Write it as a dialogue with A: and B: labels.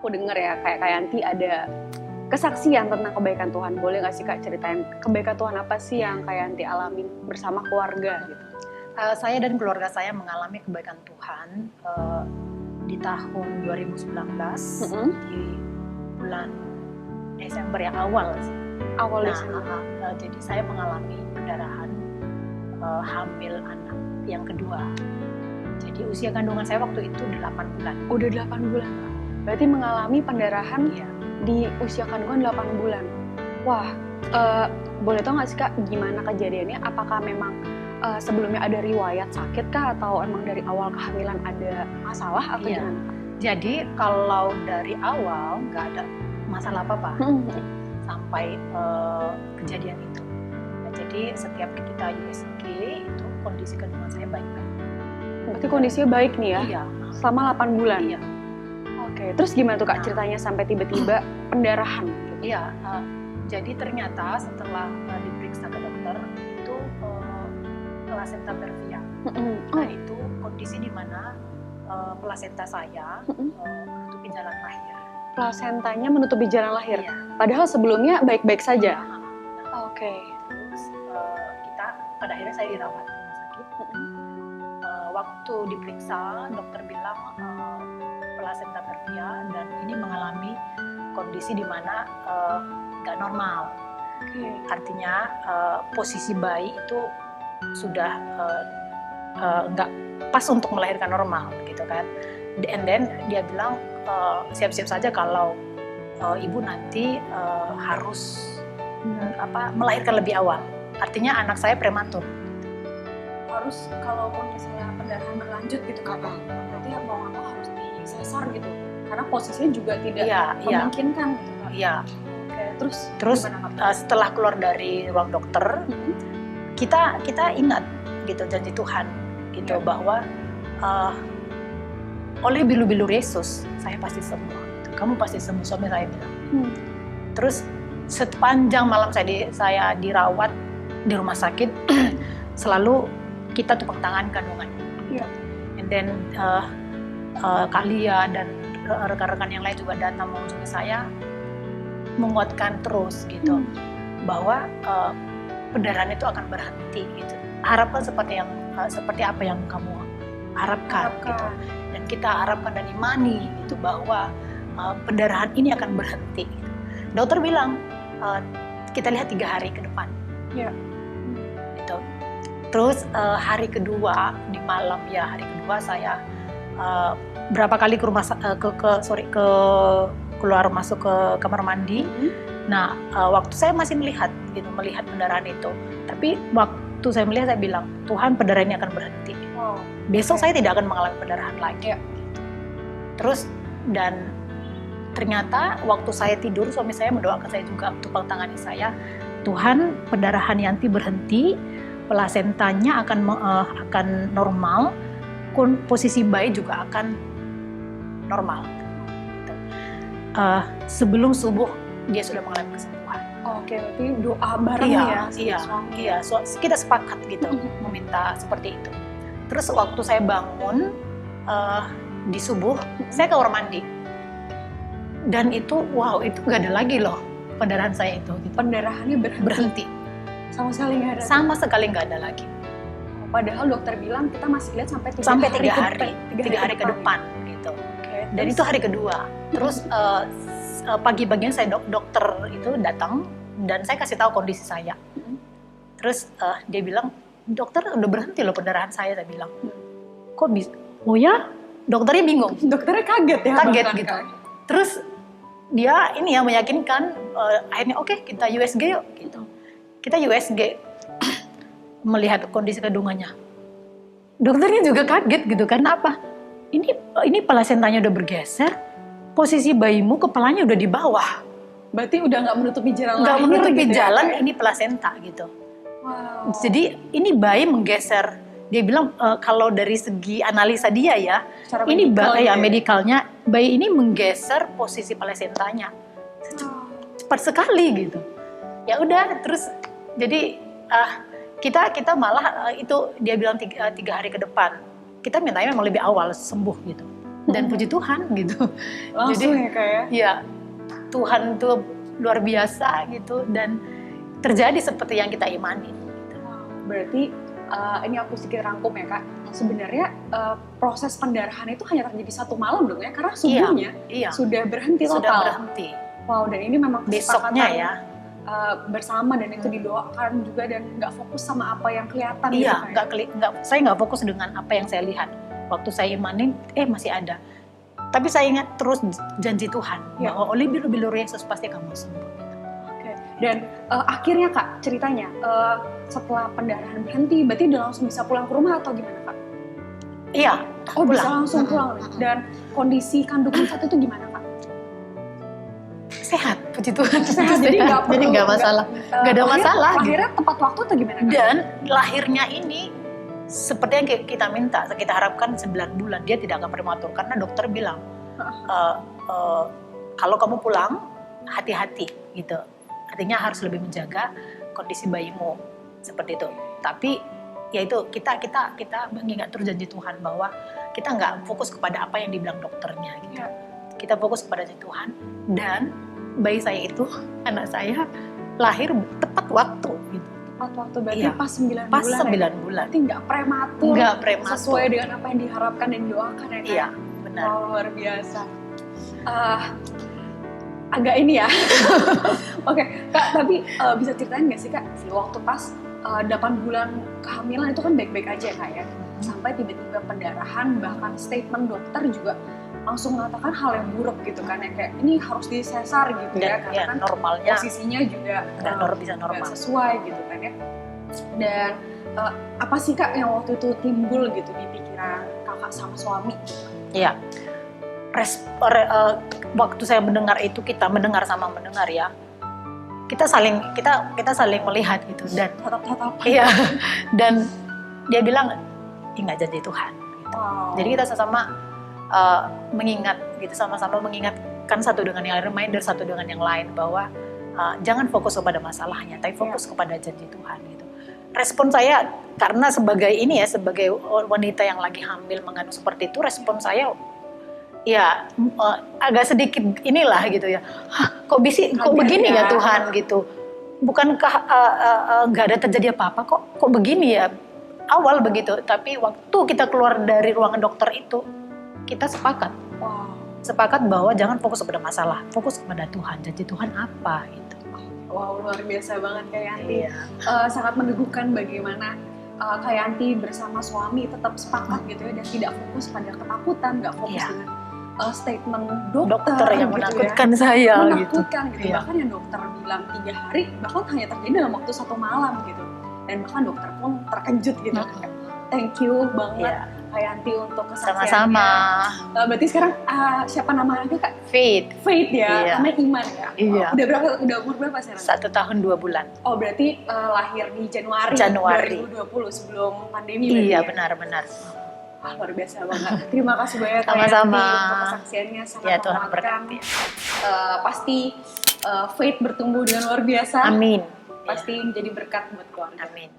A: aku dengar ya kayak Kak Yanti ada kesaksian tentang kebaikan Tuhan. Boleh nggak sih Kak ceritain kebaikan Tuhan apa sih yang Kak Yanti alamin bersama keluarga gitu?
B: Saya dan keluarga saya mengalami kebaikan Tuhan di tahun 2019 di bulan Desember yang awal sih.
A: Awal Desember.
B: Jadi saya mengalami perdarahan hamil anak yang kedua. Jadi usia kandungan saya waktu itu 8 bulan.
A: Udah 8 bulan Kak. Berarti mengalami pendarahan di usia kandungan 8 bulan. Wah, boleh tau nggak sih Kak gimana kejadiannya? Apakah memang sebelumnya ada riwayat sakit kah atau emang dari awal kehamilan ada masalah atau gimana?
B: Jadi kalau dari awal nggak ada masalah apa-apa sampai kejadian itu. Nah, jadi setiap kita USG itu kondisi kandungan saya baik-baik.
A: Berarti kondisinya baik nih ya?
B: Iya.
A: Selama 8 bulan?
B: Iya.
A: Oke, terus gimana tuh Kak ceritanya sampai tiba-tiba pendarahan?
B: Iya, jadi ternyata setelah diperiksa ke dokter itu plasenta perfia. Nah itu kondisi di mana plasenta saya menutupi jalan lahir.
A: Plasentanya menutupi jalan lahir?
B: Iya.
A: Padahal sebelumnya baik-baik saja? Oke.
B: Terus pada akhirnya saya dirawat di rumah sakit. Waktu diperiksa, dokter bilang plasenta perfia dan ini mengalami kondisi di mana nggak normal. Artinya posisi bayi itu sudah nggak pas untuk melahirkan normal gitu kan. And then dia bilang siap-siap saja kalau ibu nanti harus melahirkan lebih awal. Artinya anak saya prematur.
A: Harus kalaupun misalnya pendarahan berlanjut gitu Kak, berarti mau nggak mau harus disesar gitu. Karena posisinya juga tidak memungkinkan gitu Kak.
B: Iya.
A: Oke, terus
B: setelah keluar dari ruang dokter, kita ingat gitu janji Tuhan gitu bahwa oleh bilu-bilu Yesus saya pasti sembuh. Kamu pasti sembuh, suami saya bilang. Terus sepanjang malam saya dirawat di rumah sakit selalu kita tepuk tangan kandungan. And then Kalia dan rekan-rekan yang lain juga datang mengunjungi saya, menguatkan terus gitu bahwa pendarahan itu akan berhenti gitu. Harapkan seperti apa yang kamu harapkan gitu. Dan kita harapkan dan imani gitu bahwa pendarahan ini akan berhenti. Gitu. Dokter bilang kita lihat 3 hari ke depan. Gitu. Terus hari kedua di malam hari kedua saya berapa kali keluar masuk ke kamar mandi. Nah waktu saya masih melihat pendarahan itu. Tapi waktu saya melihat saya bilang Tuhan pendarahan ini akan berhenti. Besok saya tidak akan mengalami pendarahan lagi. Terus dan ternyata waktu saya tidur suami saya mendoakan saya juga untuk tangani saya. Tuhan pendarahan Yanti berhenti, plasentanya akan normal, posisi bayi juga akan normal. Sebelum subuh dia sudah mengalami kesembuhan.
A: Oke, berarti doa bareng
B: Iya, kita sepakat gitu meminta seperti itu. Terus waktu saya bangun di subuh, saya ke kamar mandi. Dan itu nggak ada lagi loh pendarahan saya itu. Gitu.
A: Pendarahannya berhenti. Sama sekali nggak ada lagi. Padahal dokter bilang kita masih lihat sampai 3 hari ke depan gitu. Dan itu hari kedua. Terus pagi-pagian saya dokter itu datang dan saya kasih tahu kondisi saya. Terus dia bilang, dokter udah berhenti loh pendarahan saya bilang. Kok bisa? Oh ya? Dokternya bingung. Dokternya kaget ya?
B: Kaget gitu. Terus dia meyakinkan akhirnya oke, kita USG yuk gitu. Kita USG melihat kondisi kandungannya. Dokternya juga kaget gitu karena apa? Ini plasentanya udah bergeser, posisi bayimu kepalanya udah di bawah.
A: Berarti udah nggak menutupi jalan.
B: Nggak menutupi jalan, ini plasenta gitu.
A: Wow.
B: Jadi ini bayi menggeser. Dia bilang kalau dari segi analisa dia
A: secara
B: ini
A: medikalnya
B: bayi ini menggeser posisi plasentanya. Cepat sekali gitu. Ya udah terus jadi kita malah itu dia bilang 3 hari ke depan. Kita mintanya memang lebih awal sembuh gitu.
A: dan puji Tuhan gitu.
C: Langsung
A: Jadi,
C: ya Kak ya?
A: Ya, Tuhan tuh luar biasa gitu dan terjadi seperti yang kita imani.
C: Berarti ini aku sedikit rangkum ya Kak. Sebenarnya proses pendarahan itu hanya terjadi satu malam dong ya, karena subuhnya sudah berhenti total.
A: Sudah berhenti.
C: Wow, dan ini memang
A: besoknya ya
C: bersama dan itu didoakan juga dan nggak fokus sama apa yang kelihatan.
A: Iya,
C: gitu,
A: saya nggak fokus dengan apa yang saya lihat. Waktu saya imanin, masih ada. Tapi saya ingat terus janji Tuhan bahwa oleh bilu-bilu Yesus pasti kamu sembuh.
C: Oke. Dan akhirnya Kak ceritanya setelah pendarahan berhenti, berarti udah langsung bisa pulang ke rumah atau gimana Kak?
A: Iya.
C: Oh pulang. Bisa langsung pulang. Dan kondisi kandungan saat itu gimana Kak?
A: Sehat, puji Tuhan.
C: Sehat, jadi nggak
A: masalah. Nggak ada masalah.
C: Lahirnya tepat waktu atau gimana Kak?
A: Dan lahirnya ini seperti yang kita minta, kita harapkan 9 bulan, dia tidak akan prematur karena dokter bilang kalau kamu pulang hati-hati gitu, artinya harus lebih menjaga kondisi bayimu seperti itu. Tapi ya itu kita mengingat terus janji Tuhan bahwa kita nggak fokus kepada apa yang dibilang dokternya gitu. Kita fokus kepada janji Tuhan dan bayi saya itu, anak saya lahir tepat waktu gitu.
C: Tepat waktu berarti pas 9 bulan.
A: Pas 9 bulan.
C: Berarti nggak prematur.
A: Nggak prematur.
C: Sesuai dengan apa yang diharapkan dan didoakan ya Kak.
A: Iya, benar.
C: Wow, luar biasa. Agak ini ya. Oke, Kak, tapi bisa ceritain nggak sih Kak, waktu pas 8 bulan kehamilan itu kan baik-baik aja Kak ya. Sampai tiba-tiba pendarahan, bahkan statement dokter juga langsung mengatakan hal yang buruk gitu kan ya, kayak ini harus disesar gitu ya, karena kan
A: normalnya
C: posisinya juga
A: bisa normal
C: sesuai gitu kan ya. Dan apa sih Kak yang waktu itu timbul gitu di pikiran Kakak sama suami?
A: Iya, waktu saya mendengar itu, kita mendengar sama mendengar ya, kita saling melihat gitu dan iya, dan dia bilang ingat janji Tuhan gitu. Jadi kita sama-sama mengingat gitu, sama-sama mengingatkan satu dengan yang lain, reminder satu dengan yang lain bahwa jangan fokus kepada masalahnya, tapi fokus kepada janji Tuhan gitu. Respon saya karena sebagai wanita yang lagi hamil mengandung seperti itu, respon saya ya agak sedikit inilah gitu ya. Kok begini ya Tuhan gitu. Bukankah nggak ada terjadi apa-apa, kok begini ya awal begitu. Tapi waktu kita keluar dari ruangan dokter itu, kita sepakat bahwa jangan fokus pada masalah, fokus kepada Tuhan, janji Tuhan apa gitu.
C: Wow, luar biasa banget Kak Yanti. Sangat meneguhkan bagaimana Kak Yanti bersama suami tetap sepakat gitu ya, dan tidak fokus pada ketakutan, nggak fokus dengan statement dokter
A: yang
C: gitu
A: menakutkan
C: ya.
A: saya
C: menakutkan gitu. Bahkan yang dokter bilang 3 hari, bahkan hanya terjadi dalam waktu 1 malam gitu. Dan bahkan dokter pun terkejut gitu. Thank you banget Kak Yanti untuk kesaksiannya.
A: Sama-sama.
C: Berarti sekarang siapa nama anaknya Kak?
A: Faith
C: Ya, namanya Iman ya?
A: Iya.
C: Udah umur berapa sekarang?
A: 1 tahun 2 bulan.
C: Oh berarti lahir di Januari 2020 sebelum pandemi.
A: Iya,
C: ya?
A: benar-benar.
C: Luar biasa banget. Terima kasih banyak Kak
A: Sama-sama.
C: Yanti untuk kesaksiannya, sangat
A: Tuhan
C: menguatkan.
A: berkati.
C: Pasti Faith bertumbuh dengan luar biasa.
A: Amin.
C: Pasti menjadi berkat buat keluarga.
A: Amin.